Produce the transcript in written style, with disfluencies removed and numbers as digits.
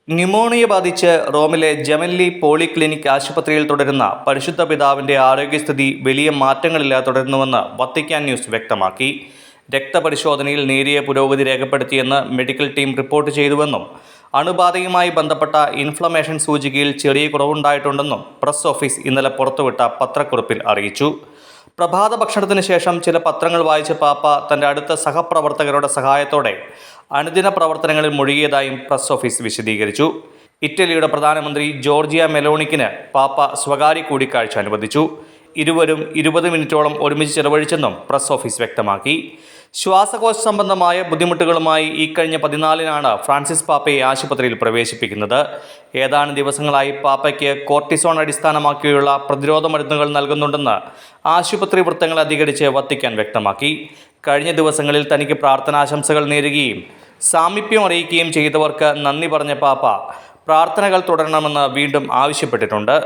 Pneumonia ബാധിച്ച് റോമിലെ Gemelli polyclinic ആശുപത്രിയിൽ തുടരുന്ന പരിശുദ്ധ പിതാവിന്റെ ആരോഗ്യസ്ഥിതി വലിയ മാറ്റങ്ങളില്ലാതെ തുടരുന്നുവെന്ന് വത്തിക്കാൻ ന്യൂസ് വ്യക്തമാക്കി. രക്തപരിശോധനയിൽ നേരിയ പുരോഗതി രേഖപ്പെടുത്തിയെന്ന് മെഡിക്കൽ ടീം റിപ്പോർട്ട് ചെയ്തുവെന്നും അണുബാധയുമായി ബന്ധപ്പെട്ട ഇൻഫ്ലമേഷൻ സൂചികയിൽ ചെറിയ കുറവുണ്ടായിട്ടുണ്ടെന്നും പ്രസ് ഓഫീസ് ഇന്നലെ പുറത്തുവിട്ട പത്രക്കുറിപ്പിൽ അറിയിച്ചു. പ്രഭാത ഭക്ഷണത്തിന് ശേഷം ചില പത്രങ്ങൾ വായിച്ച പാപ്പ തൻ്റെ അടുത്ത സഹപ്രവർത്തകരുടെ സഹായത്തോടെ അനുദിന പ്രവർത്തനങ്ങളിൽ മുഴുകിയതായും പ്രസ് ഓഫീസ് വിശദീകരിച്ചു. ഇറ്റലിയുടെ പ്രധാനമന്ത്രി ജോർജിയ മെലോണിക്കിന് പാപ്പ സ്വകാര്യ കൂടിക്കാഴ്ച അനുവദിച്ചു. ഇരുവരും 20 മിനിറ്റോളം ഒരുമിച്ച് ചെലവഴിച്ചെന്നും പ്രസ് ഓഫീസ് വ്യക്തമാക്കി. ശ്വാസകോശ സംബന്ധമായ ബുദ്ധിമുട്ടുകളുമായി ഇക്കഴിഞ്ഞ 14-നാണ് ഫ്രാൻസിസ് പാപ്പയെ ആശുപത്രിയിൽ പ്രവേശിപ്പിക്കുന്നത്. ഏതാനും ദിവസങ്ങളായി പാപ്പയ്ക്ക് കോർട്ടിസോൺ അടിസ്ഥാനമാക്കിയുള്ള പ്രതിരോധ മരുന്നുകൾ നൽകുന്നുണ്ടെന്ന് ആശുപത്രി വൃത്തങ്ങൾ അധികരിച്ച് വത്തിക്കാൻ വ്യക്തമാക്കി. കഴിഞ്ഞ ദിവസങ്ങളിൽ തനിക്ക് പ്രാർത്ഥനാശംസകൾ നേരുകയും സാമീപ്യം അറിയിക്കുകയും ചെയ്തവർക്ക് നന്ദി പറഞ്ഞ പാപ്പ പ്രാർത്ഥനകൾ തുടരണമെന്ന് വീണ്ടും ആവശ്യപ്പെട്ടിട്ടുണ്ട്.